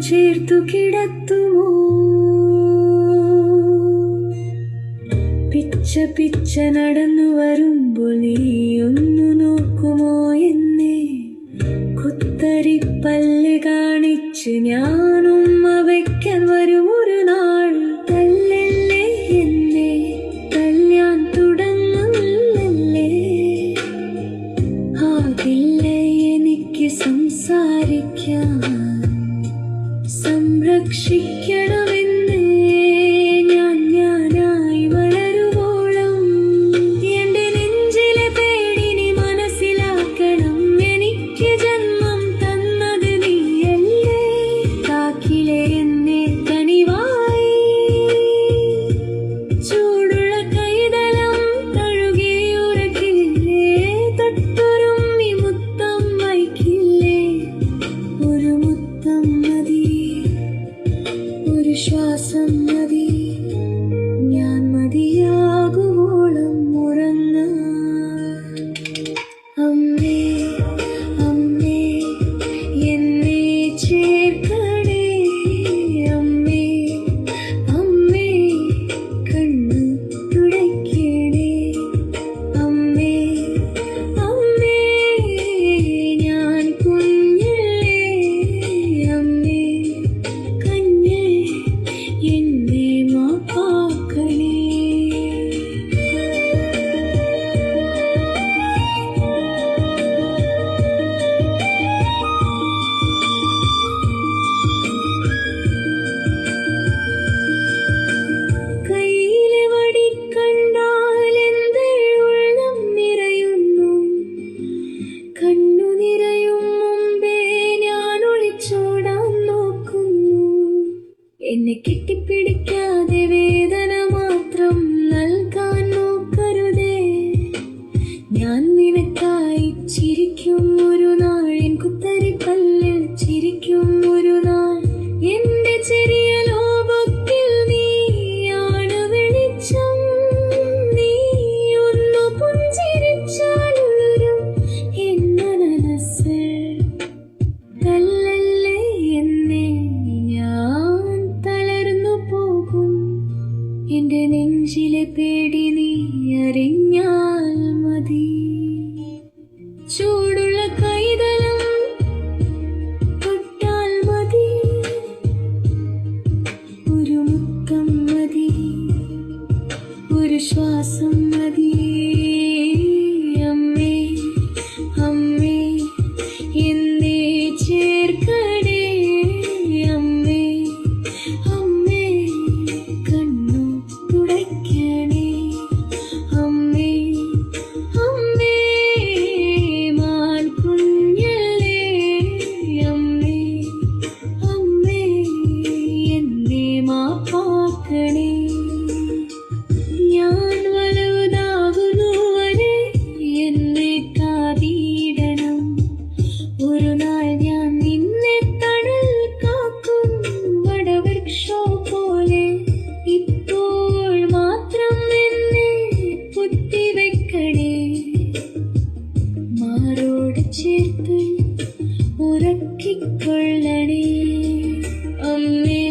ചേർത്തു കിടത്തുമോ? പിച്ച പിച്ച നടന്നു വരുമ്പോൾ നീ ഒന്നു നോക്കുമോ എന്നെ? കുത്തരിപ്പല്ല് കാണിച്ച് ഞാനും അവയ്ക്കാൻ വരും ഒരു നാൾ. തല്ലല്ലേ എന്നെ, തല്ലാൻ തുടങ്ങുന്നല്ലേ? ആകില്ല എനിക്ക് സംസാരിക്കാൻ. സംരക്ഷിക്കണമെന്ന് ഞാനായി വളരുവോളം എന്റെ നെഞ്ചിലെ പേടിനി മനസ്സിലാക്കണം. എനിക്ക് ജന്മം തന്നത് നീയല്ലേ? കാക്കിലെ എന്നെ കനിവായി ചൂടുള്ള കൈതലം തഴുകി ഉറക്കില്ലേ? തൊട്ടുരുമ്മി മുത്തം വയ്ക്കില്ലേ? ഒരു മുത്തം മതി, ഒരു ശ്വാസം മതി, ഞാൻ മതിയാകുവോളം ഉറങ്ങാൻ. അമ്മേ അമ്മേ എന്നെ ചേർക്കണേ. അമ്മേ അമ്മേ കണ്ണു തുടയ്ക്കണേ. അമ്മേ അമ്മേ ഞാൻ കുഞ്ഞല്ലേ? അമ്മേ കഞ്ഞേ എന്നെ മാപ്പാക്കണേ. കയ്യിലെ വടി കണ്ടാൽ എന്റെ ഉള്ളം നിറയുന്നു. കണ്ണു നിറയും മുമ്പേ ഞാൻ ഒളിച്ചോടാൻ നോക്കുന്നു. എന്നെ കെട്ടിപ്പിടിക്കാതെ വേദന മാത്രം നൽകാൻ നോക്കരുതേ. ഞാൻ നിനക്കായി ചിരിക്കും ഒരു നാൾ, എൻ കുത്തരിപ്പല്ലിൽ ചിരിക്കും ഒരു നാൾ. എന്റെ ചെറിയ ലോകത്തിൽ നീയാണ് വെളിച്ചം. നീ ഒന്നു പുഞ്ചിരിച്ചാലുണരും എൻ മനസ്സ്. തല്ലല്ലേ എന്നെ, ഞാൻ തളർന്നു പോകും. എന്റെ നെഞ്ചിലെ പേടി നീ അറിഞ്ഞാൽ മതി. ചൂടുള്ള കൈതലം തൊട്ടാൽ മതി, ഒരു മുത്തം മതി, ഒരു ശ്വാസം മതി. അമ്മേ അമ്മേ എന്നെ ചേർക്കണേ. അമ്മേ അമ്മേ കണ്ണു തുടയ്ക്കണേ. അമ്മേ അമ്മേ മാൻ കുഞ്ഞല്ലേ? അമ്മേ അമ്മേ എന്നെ മാപ്പാക്കണേ. ഞാൻ വലുതാകുന്നു വരെ എന്നെ കാത്തിടണം. ഒരു നാൾ ഞാൻ നിന്നെ തണൽ കാക്കും വടവൃക്ഷോ പോലെ. ഇപ്പോൾ മാത്രം എന്നെ കുത്തിവെക്കണേ. മാറോട് ചേർത്ത് ഉറക്കിക്കൊള്ളണേ. അമ്മേ